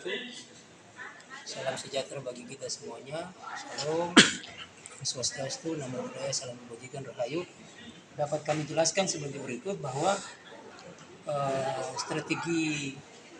wabarakatuh. Salam sejahtera bagi kita semuanya. Shalom, Swastiastu, Namo Buddhaya, Salam Kebajikan, Rahayu. Dapat kami jelaskan sebagai berikut bahwa strategi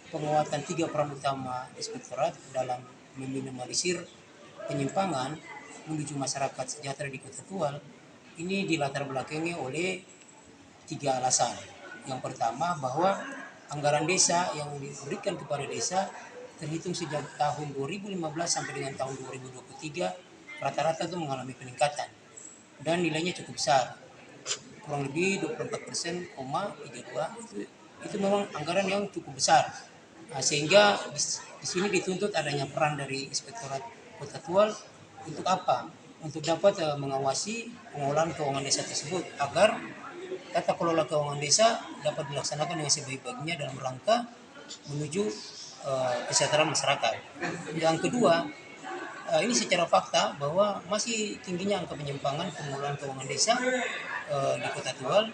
penguatan 3 peran utama Inspektorat dalam meminimalisir penyimpangan menuju masyarakat sejahtera di Kota Tual ini dilatar belakangi oleh 3 alasan. Yang pertama, bahwa anggaran desa yang diberikan kepada desa terhitung sejak tahun 2015 sampai dengan tahun 2023 rata-rata itu mengalami peningkatan dan nilainya cukup besar, kurang lebih 24%,32 itu memang anggaran yang cukup besar. Sehingga di sini dituntut adanya peran dari Inspektorat Kota Tual untuk apa? Untuk dapat mengawasi pengelolaan keuangan desa tersebut agar tata kelola keuangan desa dapat dilaksanakan dengan sebaik-baiknya dalam rangka menuju kesejahteraan masyarakat. Yang kedua, ini secara fakta bahwa masih tingginya angka penyimpangan pengelolaan keuangan desa di Kota Tual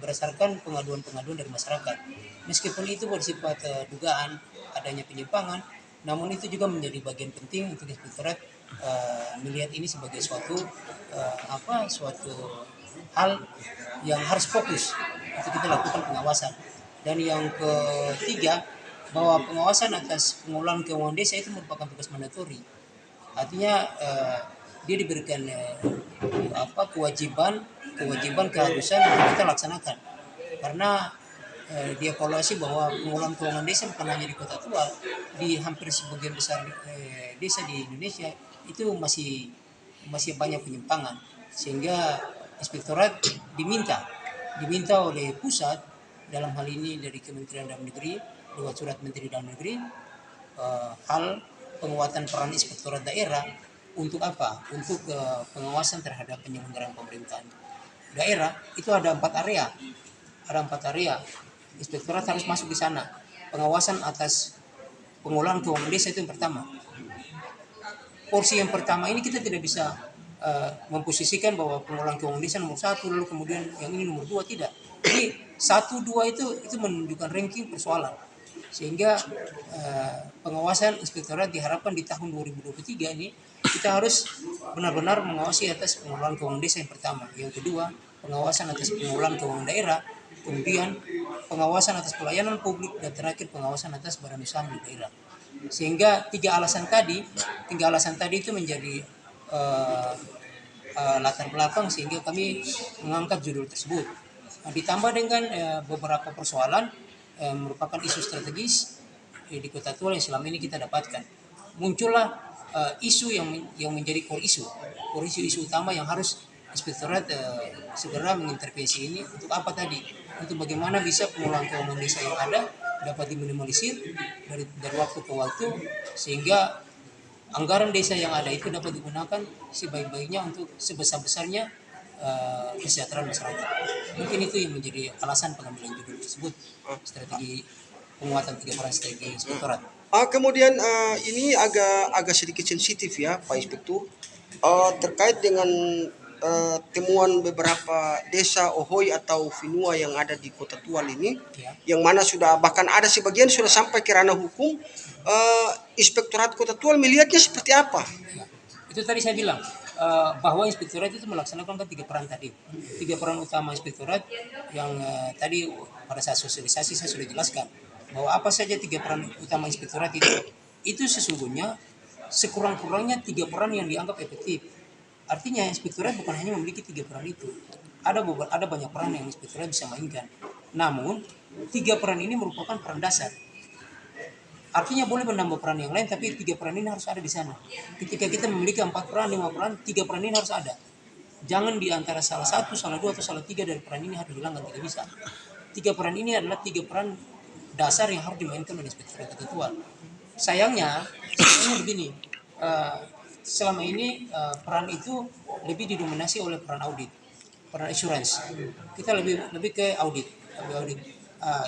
berdasarkan pengaduan-pengaduan dari masyarakat. Meskipun itu bersifat dugaan adanya penyimpangan, namun itu juga menjadi bagian penting untuk Inspektorat melihat ini sebagai suatu hal yang harus fokus untuk kita lakukan pengawasan. Dan yang ketiga, bahwa pengawasan atas pengelolaan keuangan desa itu merupakan tugas mandatori. Artinya dia diberikan kewajiban keharusan untuk kita laksanakan. Karena dievaluasi bahwa pengelolaan keuangan desa bukan hanya di Kota Tual, di hampir sebagian besar desa di Indonesia itu masih banyak penyimpangan, sehingga Inspektorat diminta oleh pusat, dalam hal ini dari Kementerian Dalam Negeri lewat surat Menteri Dalam Negeri, hal penguatan peran Inspektorat daerah untuk apa? Untuk pengawasan terhadap penyelenggaraan pemerintahan daerah. Itu ada 4 area. Inspektorat harus masuk di sana. Pengawasan atas pengelolaan keuangan desa itu yang pertama. Porsi yang pertama ini kita tidak bisa memposisikan bahwa pengelolaan keuangan desa nomor 1 lalu kemudian yang ini nomor 2, tidak. Jadi 1, 2 itu menunjukkan ranking persoalan. Sehingga pengawasan Inspektorat diharapkan di tahun 2023 ini kita harus benar-benar mengawasi atas pengelolaan keuangan desa yang pertama. Yang kedua, pengawasan atas pengelolaan keuangan daerah. Kemudian pengawasan atas pelayanan publik, dan terakhir pengawasan atas badan usaha milik daerah. Sehingga 3 alasan tadi itu menjadi latar belakang sehingga kami mengangkat judul tersebut. Ditambah dengan beberapa persoalan merupakan isu strategis di Kota Tual yang selama ini kita dapatkan. Muncullah isu yang menjadi core isu utama yang harus Inspektorat segera mengintervensi ini. Untuk apa tadi? Untuk bagaimana bisa pengelolaan keuangan desa yang ada dapat diminimalisir dari waktu ke waktu, sehingga anggaran desa yang ada itu dapat digunakan sebaik-baiknya untuk sebesar-besarnya kesejahteraan masyarakat. Mungkin itu yang menjadi alasan pengambilan judul tersebut, strategi penguatan 3 peran strategi Inspektorat. Kemudian ini agak sedikit sensitif ya Pak Inspektur, terkait dengan temuan beberapa desa Ohoi atau Finua yang ada di Kota Tual ini, yang mana sudah bahkan ada sebagian sudah sampai ke ranah hukum. Inspektorat Kota Tual melihatnya seperti apa? Itu tadi saya bilang bahwa Inspektorat itu melaksanakan 3 peran tadi. 3 peran utama Inspektorat yang tadi pada saat sosialisasi saya sudah jelaskan bahwa apa saja 3 peran utama Inspektorat itu sesungguhnya sekurang-kurangnya 3 peran yang dianggap efektif. Artinya Inspektorat bukan hanya memiliki 3 peran itu. Ada banyak peran yang Inspektorat bisa mainkan. Namun 3 peran ini merupakan peran dasar. Artinya boleh menambah peran yang lain, tapi 3 peran ini harus ada di sana. Ketika kita memiliki 4 peran, 5 peran, 3 peran ini harus ada. Jangan di antara salah 1, salah 2, atau salah 3 dari peran ini harus dihilangkan, tidak bisa. 3 peran ini adalah 3 peran dasar yang harus dimainkan oleh Inspektorat Kota Tual. Sayangnya begini, selama ini peran itu lebih didominasi oleh peran audit, peran assurance. Kita lebih ke audit.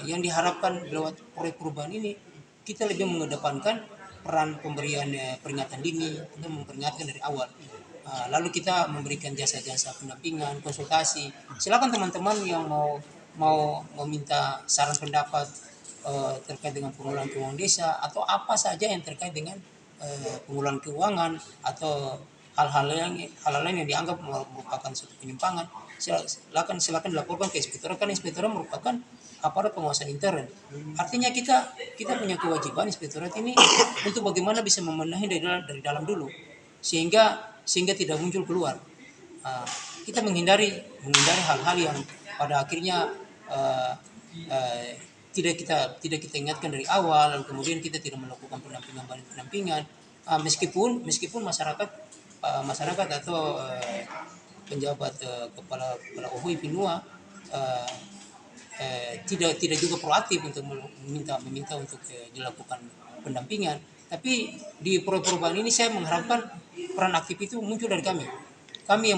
Yang diharapkan lewat proyek perubahan ini, kita lebih mengedepankan peran pemberian peringatan dini untuk memperingatkan dari awal. Lalu kita memberikan jasa-jasa pendampingan, konsultasi. Silakan teman-teman yang mau meminta saran pendapat terkait dengan pengelolaan keuangan desa atau apa saja yang terkait dengan pengelolaan keuangan atau hal-hal lain yang dianggap merupakan suatu penyimpangan, silakan dilaporkan ke inspektorat, karena inspektorat merupakan aparat pengawasan intern. Artinya kita punya kewajiban inspektorat ini untuk bagaimana bisa memenuhi dari dalam dulu, sehingga tidak muncul keluar. Kita menghindari hal-hal yang pada akhirnya uh, uh, tidak kita ingatkan dari awal, lalu kemudian kita tidak melakukan pendampingan, meskipun masyarakat atau penjabat kepala OHOI Pinua tidak juga proaktif untuk meminta untuk dilakukan pendampingan. Tapi di perubahan ini saya mengharapkan peran aktif itu muncul dari kami. Kami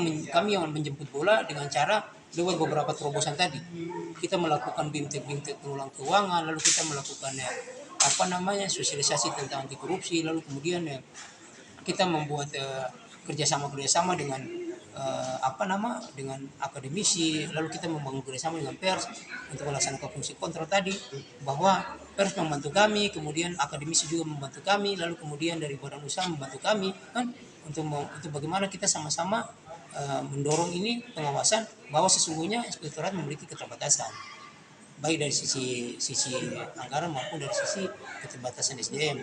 yang menjemput bola dengan cara lewat beberapa terobosan tadi. Kita melakukan bimtek pengulang keuangan, lalu kita melakukan sosialisasi tentang anti korupsi, lalu kemudian kita membuat kerjasama dengan dengan akademisi, lalu kita membangun kerjasama dengan pers untuk melaksanakan fungsi kontrol tadi, bahwa pers membantu kami, kemudian akademisi juga membantu kami, lalu kemudian dari badan usaha membantu kami kan, untuk bagaimana kita sama-sama mendorong ini pengawasan, bahwa sesungguhnya inspektorat memiliki keterbatasan baik dari sisi anggaran maupun dari sisi keterbatasan SDM.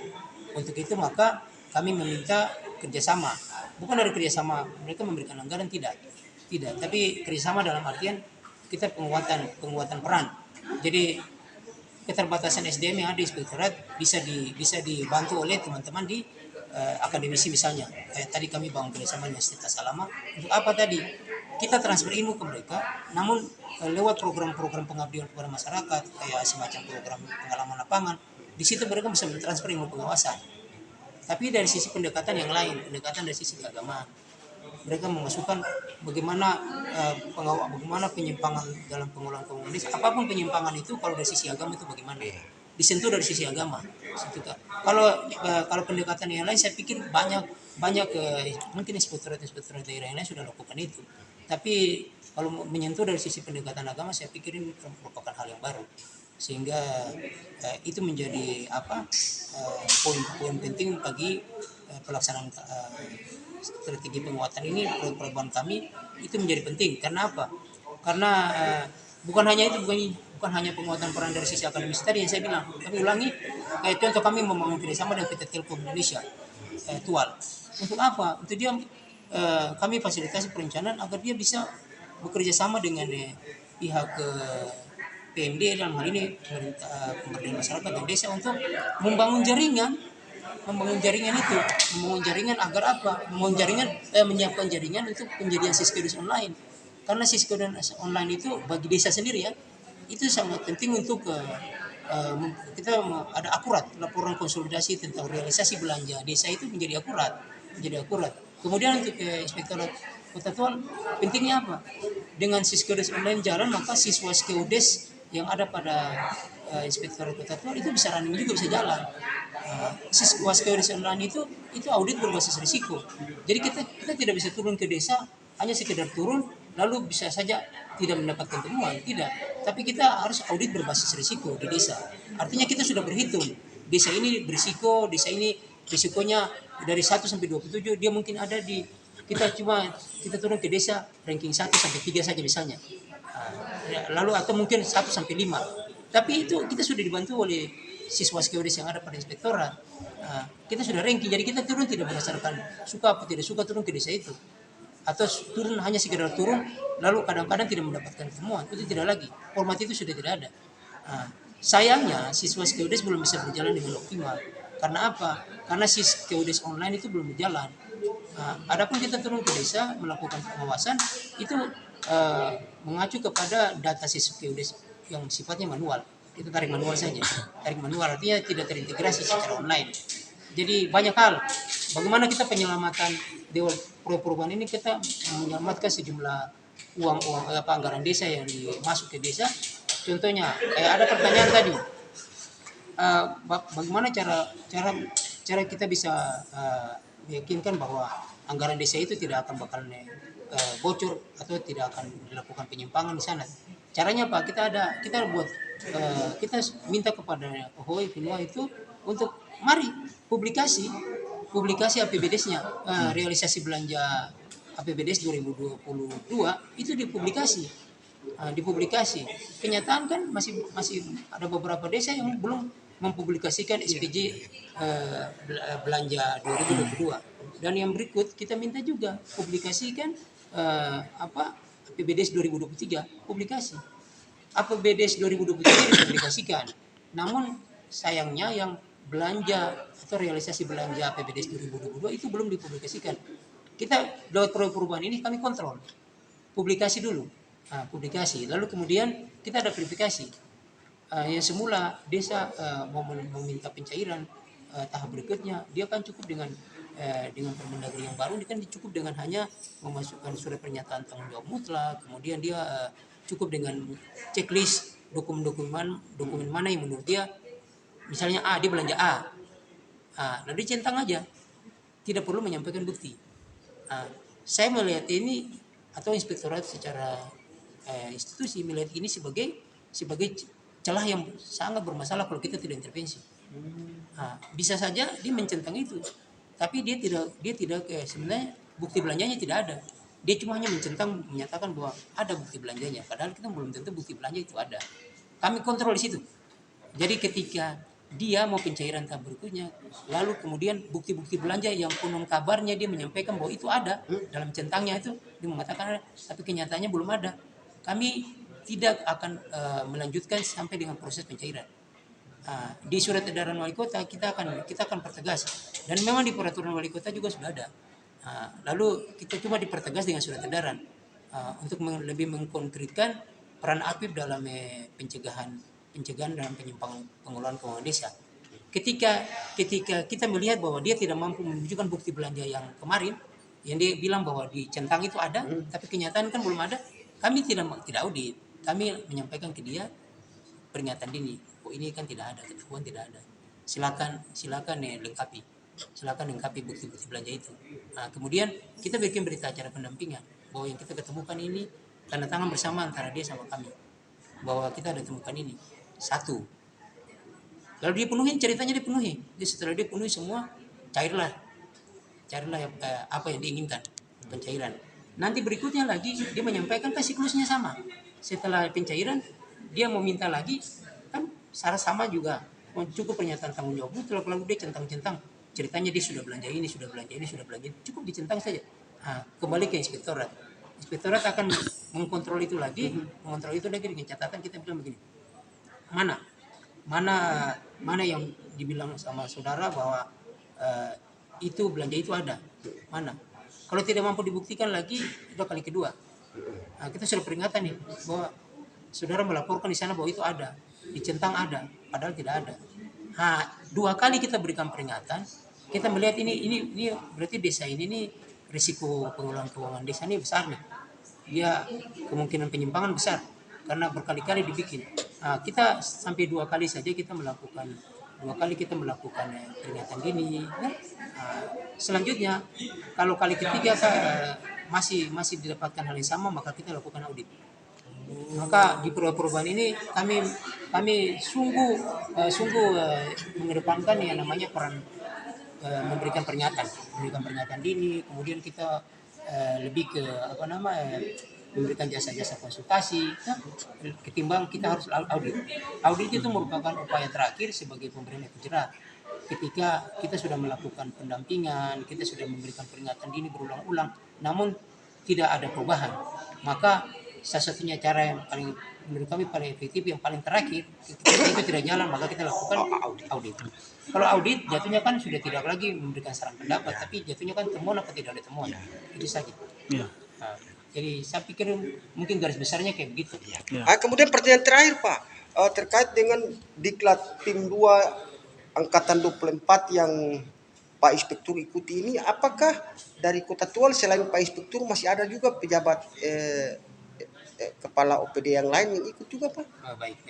Untuk itu maka kami meminta kerjasama, bukan dari kerjasama mereka memberikan anggaran, tidak, tapi kerjasama dalam artian kita penguatan peran. Jadi keterbatasan SDM yang ada di inspektorat bisa dibantu oleh teman-teman di akademisi misalnya. Kayak tadi kami bangun kerjasama dengan Universitas Salama, untuk apa tadi? Kita transfer ilmu ke mereka, namun lewat program-program pengabdian kepada masyarakat, kayak semacam program pengalaman lapangan. Di situ mereka bisa mentransfer ilmu pengawasan. Tapi dari sisi pendekatan yang lain, pendekatan dari sisi keagamaan, mereka memasukkan bagaimana penyimpangan dalam pengelolaan keuangan desa. Apapun penyimpangan itu, kalau dari sisi agama itu bagaimana? Disentuh dari sisi agama. Kalau pendekatan yang lain, saya pikir banyak mungkin inspektorat daerah yang lain sudah lakukan itu. Tapi kalau menyentuh dari sisi pendekatan agama, saya pikir ini merupakan hal yang baru, sehingga itu menjadi poin penting bagi pelaksanaan strategi penguatan ini. Perubahan kami itu menjadi penting. Karena apa? Karena bukan hanya penguatan peran dari sisi akademis tadi yang saya bilang. Kami ulangi, contoh kami membangun kerjasama dengan PT Telkom Indonesia, Tual. Untuk apa? Untuk dia kami fasilitasi perencanaan agar dia bisa bekerja sama dengan pihak PMD, dalam hal ini pemberdayaan masyarakat dan desa, untuk membangun jaringan itu, membangun jaringan agar apa? Menyiapkan jaringan untuk penjadian Siskedis online. Karena Siskedis online itu bagi desa sendiri itu sangat penting untuk kita ada akurat laporan konsolidasi tentang realisasi belanja desa, itu menjadi akurat. Kemudian untuk inspektorat Kota Tual, pentingnya apa? Dengan Siskedis online jalan, maka siswa Skeodes yang ada pada inspektorat Kota Tual itu bisa running juga, bisa jalan. Siswa Skeodes online itu audit berbasis risiko. Jadi kita tidak bisa turun ke desa hanya sekedar turun lalu bisa saja tidak mendapatkan temuan, tidak. Tapi kita harus audit berbasis risiko di desa. Artinya kita sudah berhitung, desa ini berisiko, desa ini risikonya dari 1 sampai 27, dia mungkin ada di kita turun ke desa ranking 1 sampai 3 saja misalnya. Lalu atau mungkin 1 sampai 5. Tapi itu kita sudah dibantu oleh siswa Skeodes yang ada pada inspektorat. Kita sudah ranking, jadi kita turun tidak berdasarkan suka atau tidak suka turun ke desa itu. Atau turun hanya sekedar turun lalu kadang-kadang tidak mendapatkan temuan, itu tidak lagi. Format itu sudah tidak ada. Sayangnya siswa Skeodes belum bisa berjalan dengan optimal. Karena apa? Karena Skeodes online itu belum berjalan. Adapun kita turun ke desa melakukan pengawasan itu mengacu kepada data Skeodes yang sifatnya manual. Itu tarik manual saja. Tarik manual artinya tidak terintegrasi secara online. Jadi banyak hal. Bagaimana kita penyelamatan Dewan perubahan ini, kita menyelamatkan sejumlah uang anggaran desa yang masuk ke desa. Contohnya, ada pertanyaan tadi, bagaimana cara kita bisa meyakinkan bahwa anggaran desa itu tidak akan bocor atau tidak akan dilakukan penyimpangan di sana. Caranya Pak, kita buat kita minta kepada Hoi Finua itu untuk mari publikasi APBDes-nya, realisasi belanja APBDes 2022 itu dipublikasi. Kenyataan kan masih masih ada beberapa desa yang belum mempublikasikan SPJ belanja 2022. Dan yang berikut kita minta juga publikasikan APBDes 2023 publikasi. APBDes 2023 dipublikasikan. Namun sayangnya yang belanja atau realisasi belanja APBDes 2022 itu belum dipublikasikan. Kita lewat proyek perubahan ini kami kontrol. Publikasi dulu. Publikasi. Lalu kemudian kita ada verifikasi. Yang semula desa mau meminta pencairan tahap berikutnya, dia kan cukup dengan Permendagri yang baru, dia kan cukup dengan hanya memasukkan surat pernyataan tanggung jawab mutlak, kemudian dia cukup dengan checklist dokumen mana yang menurut dia, misalnya dia belanja lalu centang aja, tidak perlu menyampaikan bukti. Saya melihat ini, atau inspektorat secara institusi melihat ini sebagai celah yang sangat bermasalah kalau kita tidak intervensi. Bisa saja dia mencentang itu, tapi dia tidak sebenarnya bukti belanjanya tidak ada. Dia cuma hanya mencentang, menyatakan bahwa ada bukti belanjanya, padahal kita belum tentu bukti belanja itu ada. Kami kontrol di situ. Jadi ketika dia mau pencairan tahap berikutnya, lalu kemudian bukti-bukti belanja yang konon kabarnya dia menyampaikan bahwa itu ada dalam centangnya, itu dia mengatakan ada, tapi kenyataannya belum ada, kami tidak akan melanjutkan sampai dengan proses pencairan. Di surat edaran wali kota kita akan pertegas, dan memang di peraturan wali kota juga sudah ada. Lalu kita cuma dipertegas dengan surat edaran untuk lebih mengkonkretkan peran APIP dalam pencegahan dalam penyimpangan pengelolaan keuangan desa. Ketika kita melihat bahwa dia tidak mampu menunjukkan bukti belanja yang kemarin, yang dia bilang bahwa di centang itu ada, tapi kenyataan kan belum ada, kami tidak audit. Kami menyampaikan ke dia peringatan dini, ini kan tidak ada, ketahuan tidak ada. Silakan lengkapi. Silakan lengkapi bukti-bukti belanja itu. Kemudian kita bikin berita acara pendampingan bahwa yang kita ketemukan ini tanda tangan bersama antara dia sama kami, bahwa kita ada temukan ini. Satu. Lalu dia penuhi, ceritanya dipenuhi. Setelah dia penuhi semua, cairlah apa yang diinginkan, pencairan. Nanti berikutnya lagi dia menyampaikan kan siklusnya sama. Setelah pencairan dia mau minta lagi, kan sama juga, cukup pernyataan tanggung jawab mutlak, lalu dia centang-centang ceritanya dia sudah belanja ini, cukup dicentang saja. Kembali ke inspektorat akan mengkontrol itu lagi, dengan catatan kita bilang begini, mana yang dibilang sama saudara bahwa itu belanja itu ada, mana? Kalau tidak mampu dibuktikan lagi, itu kali kedua. Kita sudah peringatan nih bahwa saudara melaporkan di sana bahwa itu ada, dicentang ada, padahal tidak ada. 2 kali kita berikan peringatan. Kita melihat ini berarti desa ini risiko pengelolaan keuangan desa ini besar nih. Dia kemungkinan penyimpangan besar karena berkali-kali dibikin. Kita sampai 2 kali saja kita melakukan peringatan dini. Selanjutnya kalau kali ketiga masih didapatkan hal yang sama, maka kita lakukan audit. Maka di perubahan ini kami sungguh mengedepankan yang namanya peran memberikan peringatan dini. Kemudian kita lebih ke memberikan jasa-jasa konsultasi, ketimbang kita harus audit. Audit itu merupakan upaya terakhir sebagai pemberian efek jerah. Ketika kita sudah melakukan pendampingan, kita sudah memberikan peringatan dini berulang-ulang, namun tidak ada perubahan, maka satu-satunya cara yang menurut kami paling efektif, yang paling terakhir, itu tidak jalan, maka kita lakukan audit. Kalau audit jatuhnya kan sudah tidak lagi memberikan saran pendapat, tapi jatuhnya kan temuan apa tidak ada temuan, itu saja. Jadi saya pikir mungkin garis besarnya kayak begitu. Kemudian pertanyaan terakhir Pak, terkait dengan Diklat Tim 2 Angkatan 24 yang Pak Inspektur ikuti ini, apakah dari Kota Tual selain Pak Inspektur masih ada juga pejabat kepala OPD yang lain yang ikut juga Pak? Baik.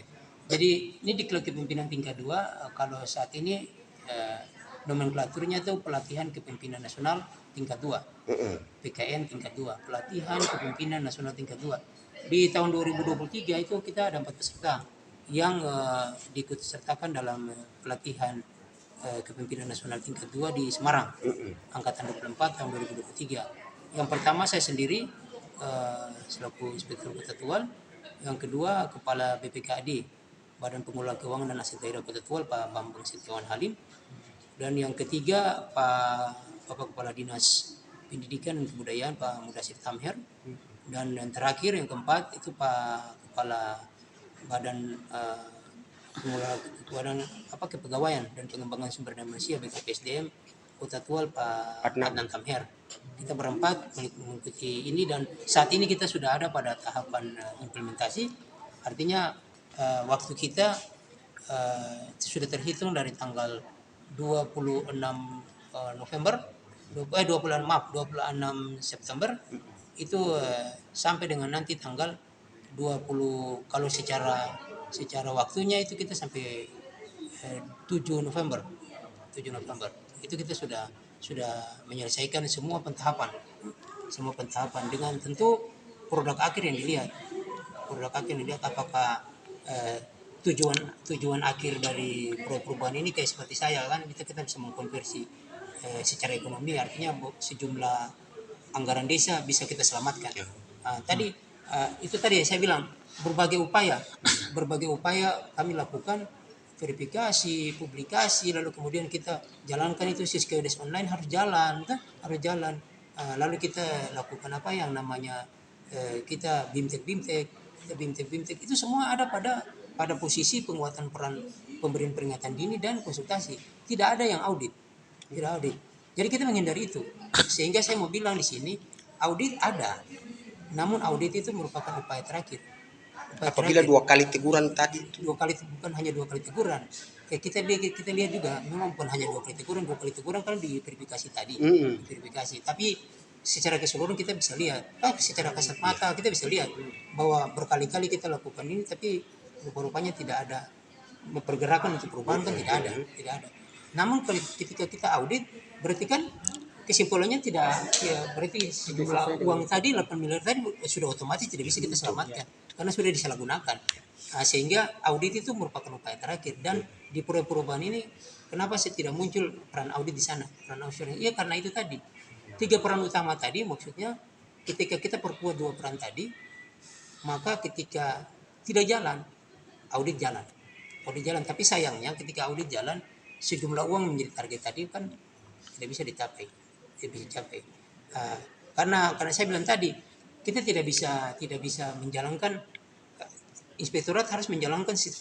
Jadi ini Diklat Kepemimpinan tingkat 2, kalau saat ini nomenklaturnya itu pelatihan kepemimpinan nasional tingkat 2, PKN tingkat 2, pelatihan kepemimpinan nasional tingkat 2. Di tahun 2023 itu kita ada 4 peserta yang diikut sertakan dalam pelatihan kepemimpinan nasional tingkat 2 di Semarang, angkatan 24 tahun 2023. Yang pertama saya sendiri selaku Inspektur Kota Tual, yang kedua Kepala BPKAD, Badan Pengelola Keuangan dan Aset Daerah Kota Tual, Pak Bambang Setiawan Halim, dan yang ketiga Bapak Kepala Dinas Pendidikan dan Kebudayaan Pak Mudasir Tamher, dan yang terakhir yang keempat itu Pak Kepala Badan Pengelola Kepegawaian dan Pengembangan Sumber Daya Manusia BKPSDM Kota Tual Pak Adnan Tamher. Kita berempat mengikuti ini dan saat ini kita sudah ada pada tahapan implementasi. Artinya waktu kita sudah terhitung dari tanggal 26 November 26 September itu sampai dengan nanti tanggal 20, kalau secara waktunya itu kita sampai 7 November itu kita sudah menyelesaikan semua pentahapan dengan tentu produk akhir yang dilihat apakah tujuan akhir dari perubahan ini kayak seperti saya kan, kita bisa mengkonversi secara ekonomi, artinya sejumlah anggaran desa bisa kita selamatkan. Itu tadi saya bilang berbagai upaya kami lakukan, verifikasi, publikasi, lalu kemudian kita jalankan itu Siskedes online harus jalan. Lalu kita lakukan apa yang namanya kita bimtek itu semua ada pada posisi penguatan peran pemberian peringatan dini dan konsultasi. Tidak ada yang audit. Jadi kita menghindari itu. Sehingga saya mau bilang di sini audit ada, namun audit itu merupakan upaya terakhir. Apabila 2 kali teguran tadi, bukan hanya 2 kali teguran. Kita lihat juga memang bukan hanya 2 kali teguran kan di verifikasi tadi. Verifikasi. Tapi secara keseluruhan kita bisa lihat, secara kasat mata kita bisa lihat bahwa berkali-kali kita lakukan ini, tapi rupa-rupanya tidak ada pergerakan untuk perubahan, kan tidak ada. Namun ketika kita audit, berarti kan kesimpulannya berarti sejumlah uang tadi 8 miliar tadi sudah otomatis tidak bisa kita selamatkan karena sudah disalahgunakan. Sehingga audit itu merupakan upaya terakhir, dan di perubahan ini kenapa saya tidak muncul peran audit di sana, peran audit? Iya, karena itu tadi 3 peran utama tadi, maksudnya ketika kita perkuat 2 peran tadi, maka ketika tidak jalan, audit jalan. Tapi sayangnya ketika audit jalan, sejumlah uang menjadi target tadi kan tidak bisa dicapai. Karena saya bilang tadi, kita tidak bisa menjalankan, inspektorat harus menjalankan